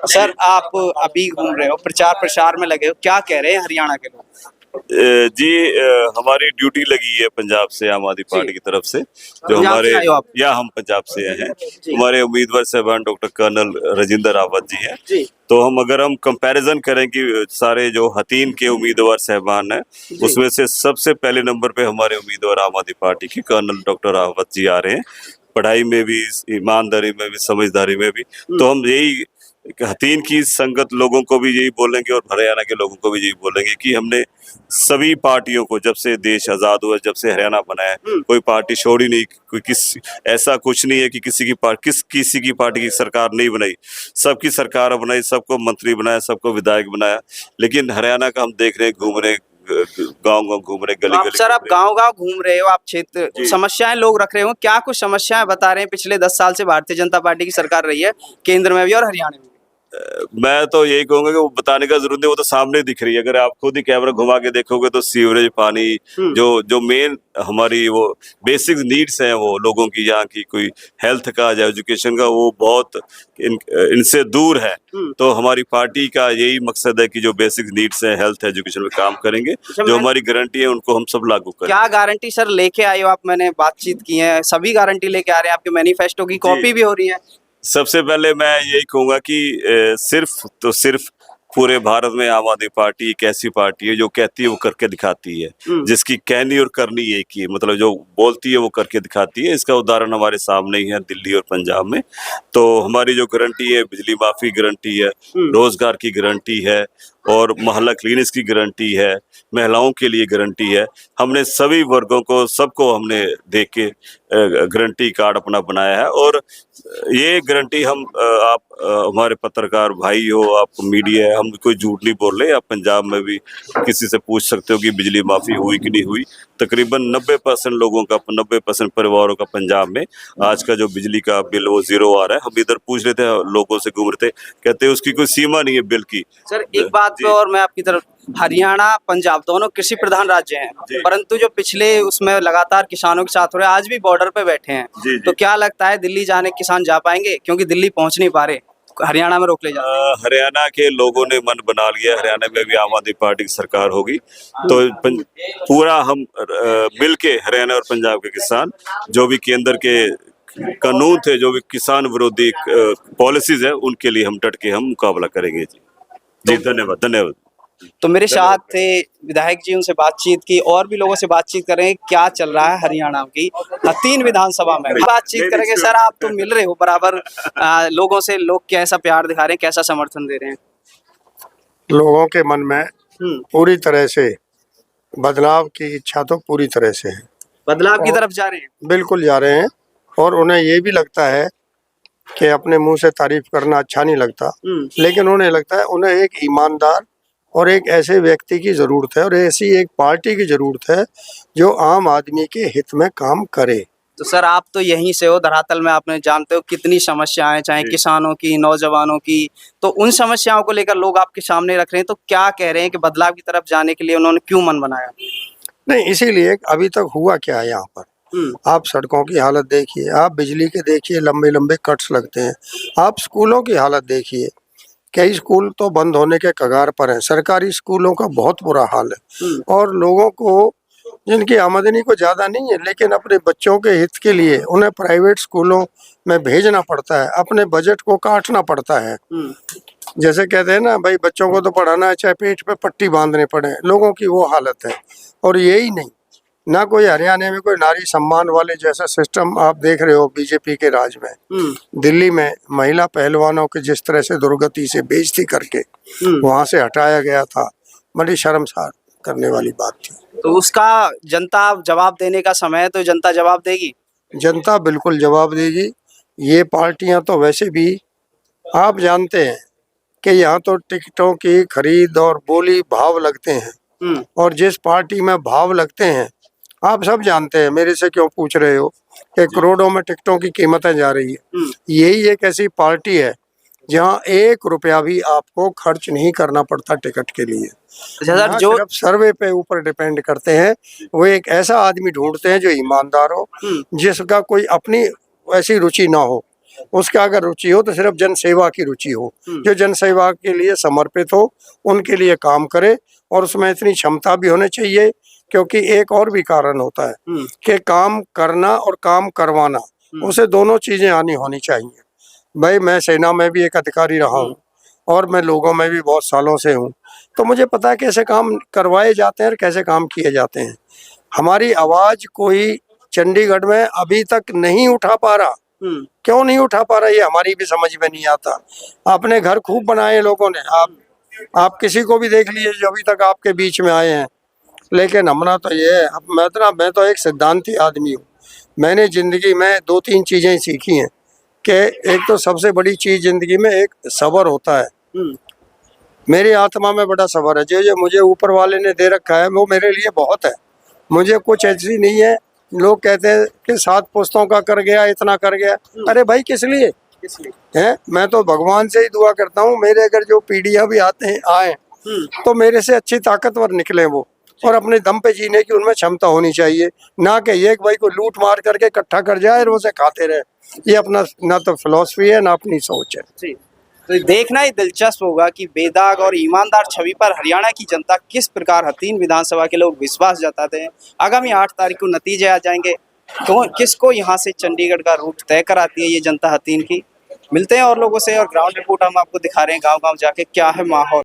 Sir आप अभी घूम रहे हो, प्रचार प्रसार में लगे हो, क्या कह रहे हैं हरियाणा के लोग? जी, हमारी ड्यूटी लगी है पंजाब से आम आदमी पार्टी की तरफ से, जो पंजाब हमारे से आए हो आप? या हम पंजाब से आए हैं। हमारे उम्मीदवार साहबान डॉक्टर कर्नल राजेंद्र रावत जी हैं। जी तो अगर हम कंपैरिजन करें कि सारे जो हतीन के उम्मीदवार साहबान हैं, उसमें से सबसे पहले नंबर पे हमारे उम्मीदवार आम आदमी पार्टी के कर्नल डॉक्टर रावत जी आ रहे हैं। पढ़ाई में भी, ईमानदारी में भी, समझदारी में भी। तो हम यही हतीन की संगत लोगों को भी यही बोलेंगे और हरियाणा के लोगों को भी यही बोलेंगे कि हमने सभी पार्टियों को, जब से देश आजाद हुआ, जब से हरियाणा बना है, कोई पार्टी छोड़ी नहीं। ऐसा कुछ नहीं है कि किसी की पार्टी की सरकार नहीं बनाई। सबकी सरकार बनाई, सबको मंत्री बनाया, सबको विधायक बनाया। लेकिन हरियाणा का हम देख रहे हैं, घूम रहे, गाँव घूम रहे, गली आप गली सर, आप घूम गांव-गांव घूम रहे हो, आप क्षेत्र जी। समस्याएं लोग रख रहे हो, क्या कुछ समस्याएं बता रहे हैं? पिछले 10 साल से भारतीय जनता पार्टी की सरकार रही है, केंद्र में भी और हरियाणा में भी। मैं तो यही कहूंगा कि वो बताने का जरूरत नहीं, वो तो सामने दिख रही है। अगर आप खुद ही कैमरा घुमा के देखोगे तो सीवरेज, पानी, जो जो मेन हमारी वो बेसिक नीड्स हैं, वो लोगों की, यहाँ की कोई हेल्थ का या एजुकेशन का, वो बहुत इनसे दूर है। तो हमारी पार्टी का यही मकसद है कि जो बेसिक नीड्स हैं, हेल्थ, एजुकेशन में काम करेंगे। जो हमारी गारंटी है उनको हम सब लागू करेंगे। क्या गारंटी सर लेके आए हो आप? मैंने बातचीत की है, सभी गारंटी लेके आ रहे हैं, आपके मैनिफेस्टो की कॉपी भी हो रही है। सबसे पहले मैं यही कहूंगा कि सिर्फ पूरे भारत में आम आदमी पार्टी एक ऐसी पार्टी है जो कहती है वो करके दिखाती है, जिसकी कहनी और करनी एक ही है। मतलब जो बोलती है वो करके दिखाती है। इसका उदाहरण हमारे सामने ही है, दिल्ली और पंजाब में। तो हमारी जो गारंटी है, बिजली माफी गारंटी है, रोजगार की गारंटी है, और मोहल्ला क्लिनिक्स की गारंटी है, महिलाओं के लिए गारंटी है। हमने सभी वर्गों को, सबको हमने देख के गारंटी कार्ड अपना बनाया है। और ये गारंटी हम आप हमारे पत्रकार भाई हो, आप मीडिया है, हम कोई झूठ नहीं बोल रहे। आप पंजाब में भी किसी से पूछ सकते हो कि बिजली माफी हुई कि नहीं हुई। तकरीबन 90% लोगों का, 90% परिवारों का पंजाब में आज का जो बिजली का बिल वो 0 आ रहा है। हम इधर पूछ रहे थे, लोगों से घूम रहे थे, कहते हैं उसकी कोई सीमा नहीं है बिल की। सर एक बात पे और मैं आपकी तरफ, हरियाणा पंजाब दोनों कृषि प्रधान राज्य हैं, परंतु जो पिछले उसमें लगातार किसानों के साथ हो रहे हैं, आज भी बॉर्डर पे बैठे हैं। तो क्या लगता है दिल्ली जाने किसान जा पाएंगे? क्योंकि दिल्ली पहुंच नहीं पा रहे, हरियाणा में रोक ले जाते हैं। हरियाणा के लोगों ने मन बना लिया, हरियाणा में भी आम आदमी पार्टी की सरकार होगी। तो पूरा हम मिलके, हरियाणा और पंजाब के किसान, जो भी केंद्र के कानून थे, जो भी किसान विरोधी पॉलिसीज है, उनके लिए हम डट के हम मुकाबला करेंगे। जी धन्यवाद, धन्यवाद। तो मेरे साथ थे विधायक जी, उनसे बातचीत की, और भी लोगों से बातचीत करेंगे क्या चल रहा है हरियाणा की 3 विधानसभा में बातचीत करेंगे। सर आप तो मिल रहे हो बराबर लोगों से, लोग कैसा प्यार दिखा रहे हैं, कैसा समर्थन दे रहे हैं? लोगों के मन में पूरी तरह से बदलाव की इच्छा तो पूरी तरह से है। बदलाव की तरफ जा रहे हैं, बिल्कुल जा रहे हैं। और उन्हें ये भी लगता है कि अपने मुंह से तारीफ करना अच्छा नहीं लगता, लेकिन उन्हें लगता है उन्हें एक ईमानदार और एक ऐसे व्यक्ति की जरूरत है, और ऐसी एक पार्टी की जरूरत है जो आम आदमी के हित में काम करे। तो सर आप तो यहीं से हो, धरातल में आपने जानते हो कितनी समस्याएं, चाहे किसानों की, नौजवानों की, तो उन समस्याओं को लेकर लोग आपके सामने रख रहे हैं। तो क्या कह रहे हैं कि बदलाव की तरफ जाने के लिए उन्होंने क्यों मन बनाया? नहीं, इसीलिए अभी तक हुआ क्या है यहाँ पर। आप सड़कों की हालत देखिए, आप बिजली के देखिए, लंबे लंबे कट्स लगते हैं। आप स्कूलों की हालत देखिए, कई स्कूल तो बंद होने के कगार पर हैं। सरकारी स्कूलों का बहुत बुरा हाल है। और लोगों को, जिनकी आमदनी को ज़्यादा नहीं है, लेकिन अपने बच्चों के हित के लिए उन्हें प्राइवेट स्कूलों में भेजना पड़ता है, अपने बजट को काटना पड़ता है। जैसे कहते हैं ना भाई, बच्चों को तो पढ़ाना है चाहे पेट पे पट्टी बांधने पड़े। लोगों की वो हालत है। और यही नहीं, ना कोई हरियाणा में कोई नारी सम्मान वाले जैसा सिस्टम आप देख रहे हो बीजेपी के राज में। दिल्ली में महिला पहलवानों के जिस तरह से दुर्गति से बेइज्जती करके वहां से हटाया गया था, बड़ी शर्मसार करने वाली बात थी। तो उसका जनता जवाब देने का समय है, तो जनता जवाब देगी। जनता बिल्कुल जवाब देगी। ये पार्टियां तो वैसे भी, आप जानते हैं कि यहाँ तो टिकटों की खरीद और बोली भाव लगते हैं, और जिस पार्टी में भाव लगते हैं, आप सब जानते हैं, मेरे से क्यों पूछ रहे हो, कि करोड़ों में टिकटों की कीमतें जा रही है। यही एक ऐसी पार्टी है जहाँ 1 रुपया भी आपको खर्च नहीं करना पड़ता टिकट के लिए। सर जो सिर्फ सर्वे पे ऊपर डिपेंड करते हैं। वो एक ऐसा आदमी ढूंढते हैं जो ईमानदार हो, जिसका कोई अपनी ऐसी रुचि ना हो, उसका अगर रुचि हो तो सिर्फ जन सेवा की रुचि हो, जो जन सेवा के लिए समर्पित हो, उनके लिए काम करे। और उसमें इतनी क्षमता भी होनी चाहिए, क्योंकि एक और भी कारण होता है कि काम करना और काम करवाना, उसे दोनों चीजें आनी होनी चाहिए। भाई मैं सेना में भी एक अधिकारी रहा हूँ और मैं लोगों में भी बहुत सालों से हूँ, तो मुझे पता है कैसे काम करवाए जाते हैं और कैसे काम किए जाते हैं। हमारी आवाज कोई चंडीगढ़ में अभी तक नहीं उठा पा रहा। क्यों नहीं उठा पा रहा, ये हमारी भी समझ में नहीं आता। अपने घर खूब बनाए लोगों ने, आप किसी को भी देख लीजिए जो अभी तक आपके बीच में आए हैं, लेकिन हमारा तो ये है, मैं तो एक सिद्धांती आदमी हूँ। मैंने जिंदगी में 2-3 चीजें सीखी हैं कि एक तो सबसे बड़ी चीज जिंदगी में एक सब्र होता है। मेरी आत्मा में बड़ा सब्र है, जो मुझे ऊपर वाले ने दे रखा है वो मेरे लिए बहुत है। मुझे कुछ ऐसी नहीं है, लोग कहते हैं कि 7 पुश्तों का कर गया, इतना कर गया। अरे भाई किस लिए है? मैं तो भगवान से ही दुआ करता हूँ मेरे अगर जो पीढ़ियां भी आए तो मेरे से अच्छी ताकतवर निकले वो, और अपने दम पे जीने की उनमें क्षमता होनी चाहिए, ना कि ये भाई को लूट मार करके इकट्ठा कर जाए और उसे खाते रहे। ये अपना ना तो फिलॉसफी है ना अपनी सोच है। जी। तो देखना ही दिलचस्प होगा कि बेदाग और ईमानदार छवि पर हरियाणा की जनता किस प्रकार हथीन विधानसभा के लोग विश्वास जताते हैं। आगामी 8 तारीख को नतीजे आ जाएंगे, तो किसको यहाँ से चंडीगढ़ का रूट तय कराती है ये जनता हथीन की। मिलते हैं और लोगों से, और ग्राउंड रिपोर्ट हम आपको दिखा रहे हैं गांव-गांव जाके क्या है माहौल।